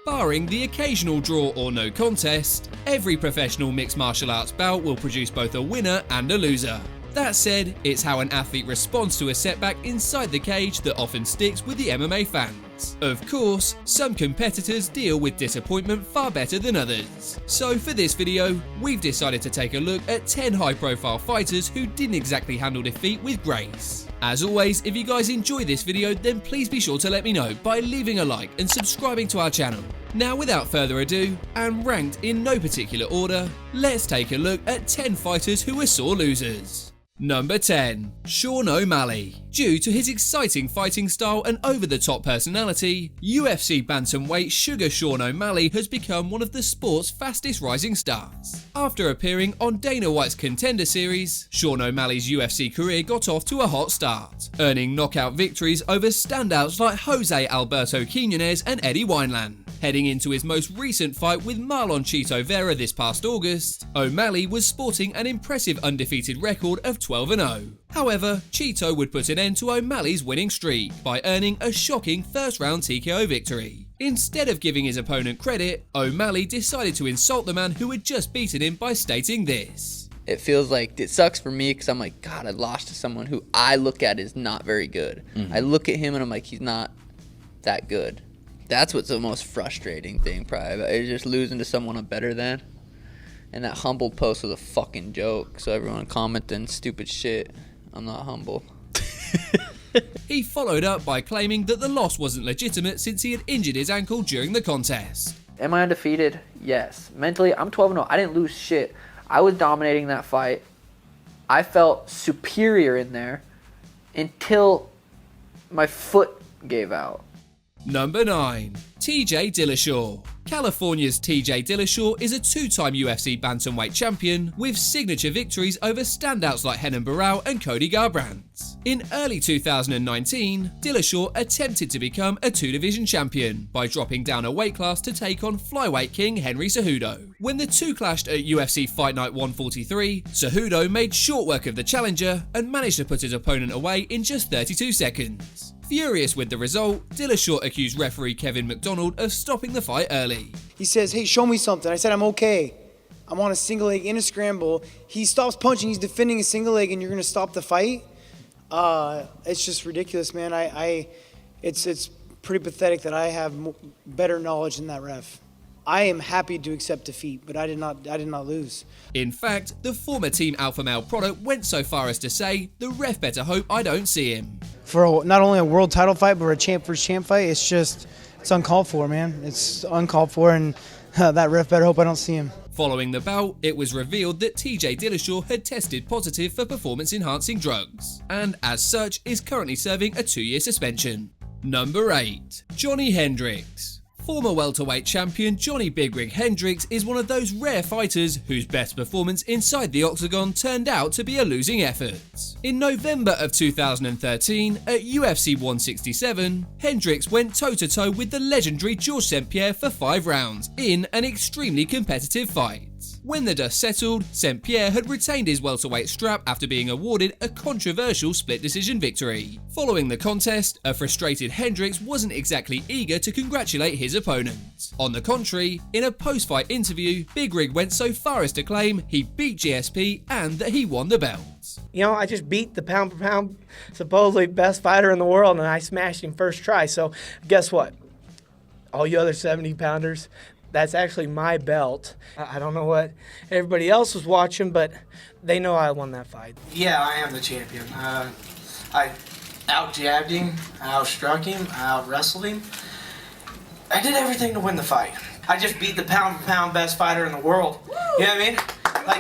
Barring the occasional draw or no contest, every professional mixed martial arts bout will produce both a winner and a loser. That said, it's how an athlete responds to a setback inside the cage that often sticks with the MMA fans. Of course, some competitors deal with disappointment far better than others. So for this video, we've decided to take a look at 10 high-profile fighters who didn't exactly handle defeat with grace. As always, if you guys enjoy this video, then please be sure to let me know by leaving a like and subscribing to our channel. Now without further ado, and ranked in no particular order, let's take a look at 10 fighters who were sore losers. Number 10. Sean O'Malley. Due to his exciting fighting style and over-the-top personality, UFC bantamweight Sugar Sean O'Malley has become one of the sport's fastest rising stars. After appearing on Dana White's Contender Series, Sean O'Malley's UFC career got off to a hot start, earning knockout victories over standouts like Jose Alberto Quinones and Eddie Wineland. Heading into his most recent fight with Marlon Chito Vera this past August, O'Malley was sporting an impressive undefeated record of 12-0. However, Chito would put an end to O'Malley's winning streak by earning a shocking first-round TKO victory. Instead of giving his opponent credit, O'Malley decided to insult the man who had just beaten him by stating this. It feels like it sucks for me because I'm like, God, I lost to someone who I look at is not very good. I look at him and I'm like, he's not that good. That's what's the most frustrating thing, probably. Is just losing to someone I'm better than. And that humbled post was a fucking joke. So everyone commenting stupid shit. I'm not humble. He followed up by claiming that the loss wasn't legitimate since he had injured his ankle during the contest. Am I undefeated? Yes. Mentally, I'm 12-0. I didn't lose shit. I was dominating that fight. I felt superior in there until my foot gave out. Number 9. TJ Dillashaw. California's TJ Dillashaw is a two-time UFC bantamweight champion with signature victories over standouts like Renan Barão and Cody Garbrandt. In early 2019, Dillashaw attempted to become a two-division champion by dropping down a weight class to take on flyweight king Henry Cejudo. When the two clashed at UFC Fight Night 143, Cejudo made short work of the challenger and managed to put his opponent away in just 32 seconds. Furious with the result, Dillashaw accused referee Kevin McDonald of stopping the fight early. He says, hey, show me something. I said, I'm okay. I'm on a single leg in a scramble. He stops punching, he's defending a single leg, and you're going to stop the fight? It's just ridiculous, man. It's pretty pathetic that I have better knowledge than that ref. I am happy to accept defeat, but I did not lose. In fact, the former Team Alpha Male product went so far as to say, the ref better hope I don't see him. For not only a world title fight, but a champ versus champ fight, it's uncalled for, man. It's uncalled for, and that ref better hope I don't see him. Following the bout, it was revealed that TJ Dillashaw had tested positive for performance-enhancing drugs, and as such is currently serving a 2-year suspension. Number 8. Johny Hendricks. Former welterweight champion Johny Big Rig Hendricks is one of those rare fighters whose best performance inside the octagon turned out to be a losing effort. In November of 2013, at UFC 167, Hendricks went toe-to-toe with the legendary Georges St. Pierre for 5 rounds in an extremely competitive fight. When the dust settled, St. Pierre had retained his welterweight strap after being awarded a controversial split decision victory. Following the contest, a frustrated Hendricks wasn't exactly eager to congratulate his opponent. On the contrary, in a post-fight interview, Big Rig went so far as to claim he beat GSP and that he won the belt. You know, I just beat the pound-for-pound supposedly best fighter in the world, and I smashed him first try. So guess what? All you other 70-pounders, that's actually my belt. I don't know what everybody else was watching, but they know I won that fight. Yeah, I am the champion. I out-jabbed him, I out-struck him, I out-wrestled him. I did everything to win the fight. I just beat the pound-for-pound best fighter in the world. You know what I mean? Like,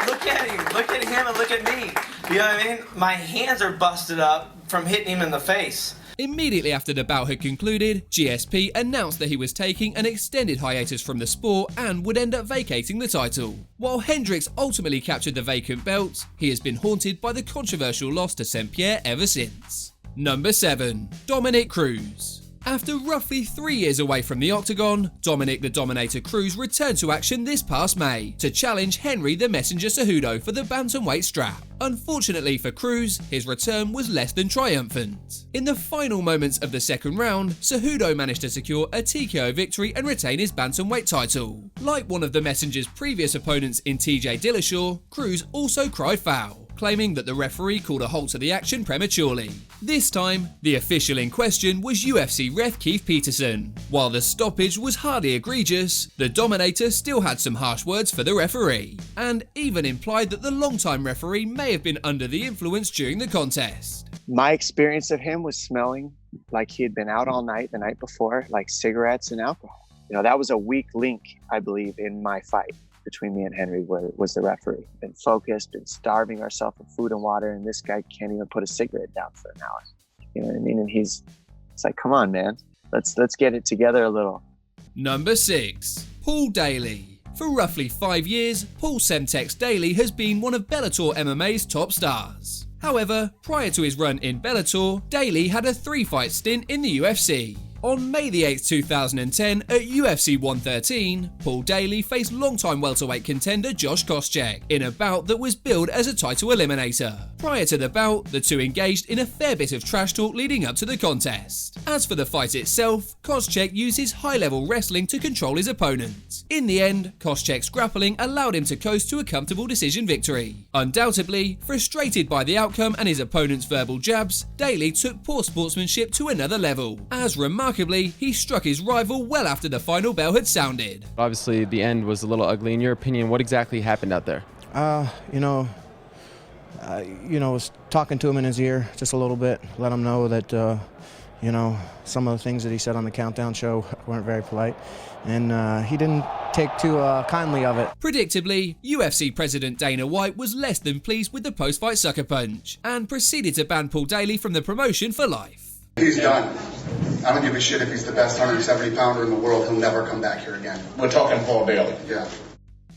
look at him and look at me. You know what I mean? My hands are busted up from hitting him in the face. Immediately after the bout had concluded, GSP announced that he was taking an extended hiatus from the sport and would end up vacating the title. While Hendricks ultimately captured the vacant belt, he has been haunted by the controversial loss to St. Pierre ever since. Number 7. Dominick Cruz. After roughly 3 years away from the octagon, Dominick the Dominator Cruz returned to action this past May to challenge Henry the Messenger Cejudo for the bantamweight strap. Unfortunately for Cruz, his return was less than triumphant. In the final moments of the second round, Cejudo managed to secure a TKO victory and retain his bantamweight title. Like one of the Messenger's previous opponents in TJ Dillashaw, Cruz also cried foul, claiming that the referee called a halt to the action prematurely. This time, the official in question was UFC ref Keith Peterson. While the stoppage was hardly egregious, the Dominator still had some harsh words for the referee, and even implied that the longtime referee may have been under the influence during the contest. My experience of him was smelling like he had been out all night the night before, like cigarettes and alcohol. You know, that was a weak link, I believe, in my fight between me and Henry was the referee. Been focused, been starving ourselves of food and water, and this guy can't even put a cigarette down for an hour. You know what I mean? And it's like, come on, man. Let's get it together a little. Number 6. Paul Daley. For roughly 5 years, Paul Semtex Daley has been one of Bellator MMA's top stars. However, prior to his run in Bellator, Daley had a 3-fight stint in the UFC. On May 8, 2010, at UFC 113, Paul Daley faced longtime welterweight contender Josh Koscheck in a bout that was billed as a title eliminator. Prior to the bout, the two engaged in a fair bit of trash talk leading up to the contest. As for the fight itself, Koscheck used his high-level wrestling to control his opponent. In the end, Koscheck's grappling allowed him to coast to a comfortable decision victory. Undoubtedly, frustrated by the outcome and his opponent's verbal jabs, Daley took poor sportsmanship to another level, as remarkably, he struck his rival well after the final bell had sounded. Obviously, the end was a little ugly. In your opinion, what exactly happened out there? Was talking to him in his ear just a little bit, let him know that, some of the things that he said on the Countdown show weren't very polite, and he didn't take too kindly of it. Predictably, UFC President Dana White was less than pleased with the post-fight sucker punch, and proceeded to ban Paul Daley from the promotion for life. He's done. I don't give a shit if he's the best 170-pounder in the world. He'll never come back here again. We're talking Paul Daley. Yeah.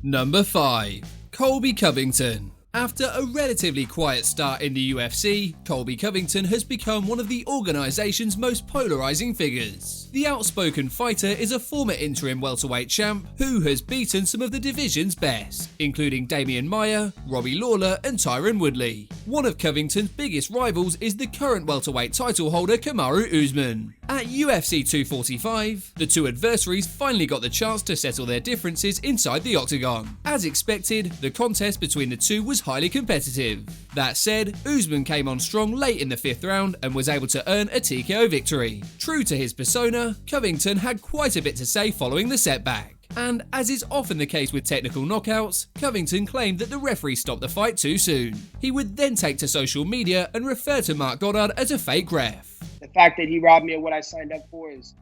Number 5. Colby Covington. After a relatively quiet start in the UFC, Colby Covington has become one of the organisation's most polarising figures. The outspoken fighter is a former interim welterweight champ who has beaten some of the division's best, including Damian Maia, Robbie Lawler and Tyron Woodley. One of Covington's biggest rivals is the current welterweight title holder Kamaru Usman. At UFC 245, the two adversaries finally got the chance to settle their differences inside the octagon. As expected, the contest between the two was highly competitive. That said, Usman came on strong late in the 5th round and was able to earn a TKO victory. True to his persona, Covington had quite a bit to say following the setback. And as is often the case with technical knockouts, Covington claimed that the referee stopped the fight too soon. He would then take to social media and refer to Mark Goddard as a fake ref. The fact that he robbed me of what I signed up for is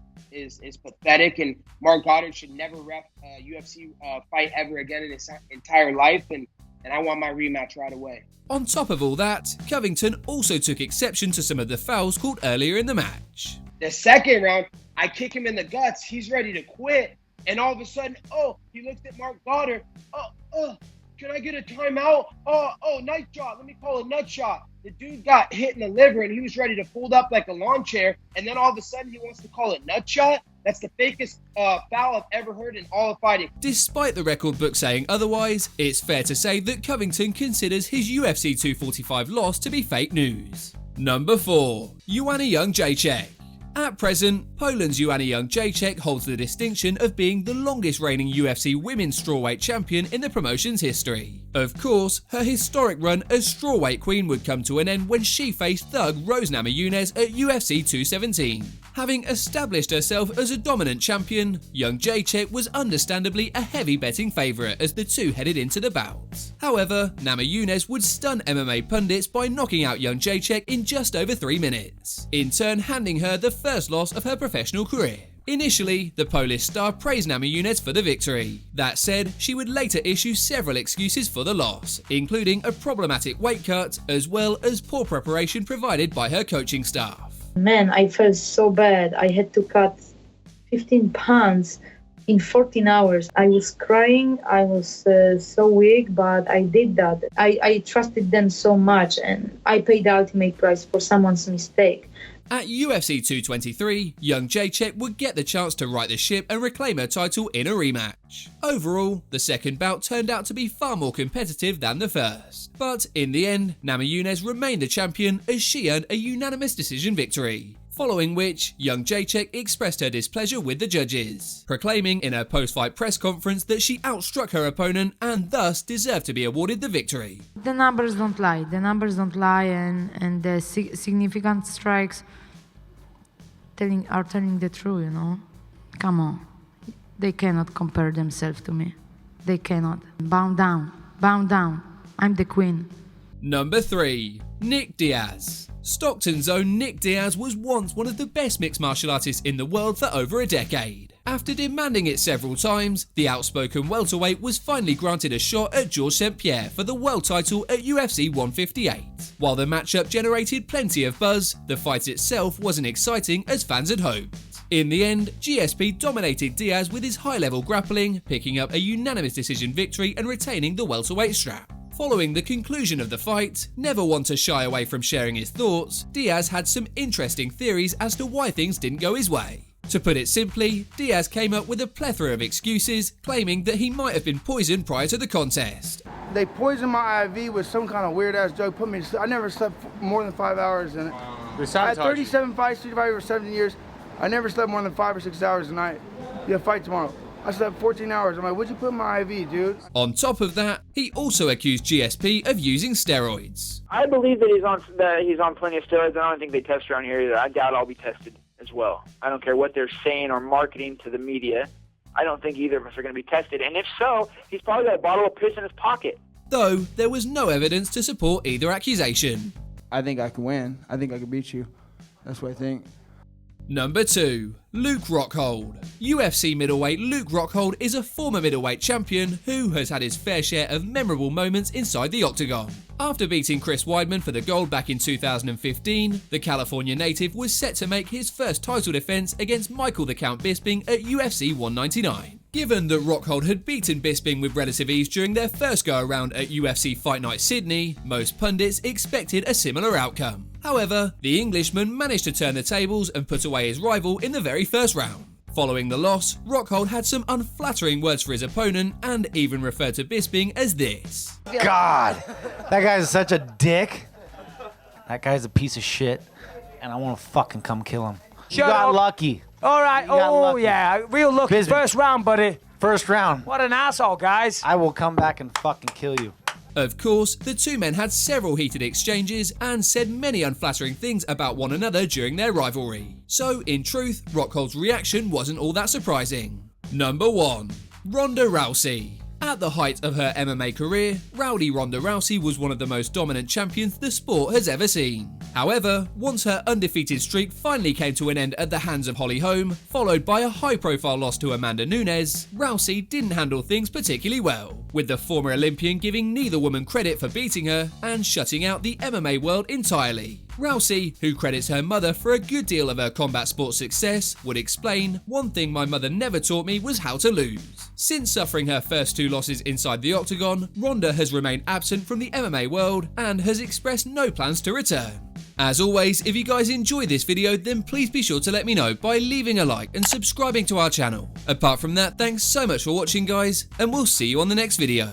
pathetic, and Mark Goddard should never ref a UFC fight ever again in his entire life, and I want my rematch right away. On top of all that, Covington also took exception to some of the fouls called earlier in the match. The second round, I kick him in the guts, he's ready to quit, and all of a sudden, he looks at Mark Goddard, can I get a timeout? Nice shot, let me call a nut shot. The dude got hit in the liver and he was ready to fold up like a lawn chair, and then all of a sudden he wants to call it nut shot? That's the fakest foul I've ever heard in all of fighting. Despite the record book saying otherwise, it's fair to say that Covington considers his UFC 245 loss to be fake news. Number 4. Joanna Jedrzejczyk. At present, Poland's Joanna Jedrzejczyk holds the distinction of being the longest reigning UFC women's strawweight champion in the promotion's history. Of course, her historic run as strawweight queen would come to an end when she faced thug Rose Namajunas at UFC 217. Having established herself as a dominant champion, Jedrzejczyk was understandably a heavy betting favourite as the two headed into the bout. However, Namajunas would stun MMA pundits by knocking out Jedrzejczyk in just over 3 minutes, in turn handing her the first loss of her professional career. Initially, the Polish star praised Namajunas for the victory. That said, she would later issue several excuses for the loss, including a problematic weight cut, as well as poor preparation provided by her coaching staff. Man, I felt so bad. I had to cut 15 pounds in 14 hours. I was crying. I was so weak, but I did that. I trusted them so much, and I paid the ultimate price for someone's mistake. At UFC 223, young Jedrzejczyk would get the chance to right the ship and reclaim her title in a rematch. Overall, the second bout turned out to be far more competitive than the first. But in the end, Namajunas remained the champion as she earned a unanimous decision victory. Following which, young Jedrzejczyk expressed her displeasure with the judges, proclaiming in her post-fight press conference that she outstruck her opponent and thus deserved to be awarded the victory. The numbers don't lie. The numbers don't lie, and the significant strikes are telling the truth, you know? Come on. They cannot compare themselves to me. They cannot. Bow down. Bow down. I'm the queen. Number 3. Nick Diaz. Stockton's own Nick Diaz was once one of the best mixed martial artists in the world for over a decade. After demanding it several times, the outspoken welterweight was finally granted a shot at Georges St. Pierre for the world title at UFC 158. While the matchup generated plenty of buzz, the fight itself wasn't exciting as fans had hoped. In the end, GSP dominated Diaz with his high-level grappling, picking up a unanimous decision victory and retaining the welterweight strap. Following the conclusion of the fight, never one to shy away from sharing his thoughts, Diaz had some interesting theories as to why things didn't go his way. To put it simply, Diaz came up with a plethora of excuses, claiming that he might have been poisoned prior to the contest. They poisoned my IV with some kind of weird-ass drug, put me to sleep. I never slept more than 5 hours in it. I had 37 fights, 35 over 17 years. I never slept more than 5 or 6 hours a night. You have a fight tomorrow. I slept 14 hours. I'm like, what'd you put in my IV, dude? On top of that, he also accused GSP of using steroids. I believe that he's on plenty of steroids. I don't think they test around here either. I doubt I'll be tested as well. I don't care what they're saying or marketing to the media. I don't think either of us are going to be tested. And if so, he's probably got a bottle of piss in his pocket. Though there was no evidence to support either accusation. I think I can win. I think I can beat you. That's what I think. Number 2. Luke Rockhold. UFC middleweight Luke Rockhold is a former middleweight champion who has had his fair share of memorable moments inside the octagon. After beating Chris Weidman for the gold back in 2015, the California native was set to make his first title defense against Michael the Count Bisping at UFC 199. Given that Rockhold had beaten Bisping with relative ease during their first go-around at UFC Fight Night Sydney, most pundits expected a similar outcome. However, the Englishman managed to turn the tables and put away his rival in the very first round. Following the loss, Rockhold had some unflattering words for his opponent and even referred to Bisping as this. God, that guy's such a dick. That guy's a piece of shit, and I want to fucking come kill him. You got lucky. All right. Oh, yeah. Real lucky. Bisping. First round, buddy. First round. What an asshole, guys. I will come back and fucking kill you. Of course, the two men had several heated exchanges and said many unflattering things about one another during their rivalry. So, in truth, Rockhold's reaction wasn't all that surprising. Number 1. Ronda Rousey. At the height of her MMA career, rowdy Ronda Rousey was one of the most dominant champions the sport has ever seen. However, once her undefeated streak finally came to an end at the hands of Holly Holm, followed by a high-profile loss to Amanda Nunes, Rousey didn't handle things particularly well, with the former Olympian giving neither woman credit for beating her and shutting out the MMA world entirely. Rousey, who credits her mother for a good deal of her combat sports success, would explain, "One thing my mother never taught me was how to lose." Since suffering her first 2 losses inside the octagon, Ronda has remained absent from the MMA world and has expressed no plans to return. As always, if you guys enjoyed this video, then please be sure to let me know by leaving a like and subscribing to our channel. Apart from that, thanks so much for watching, guys, and we'll see you on the next video.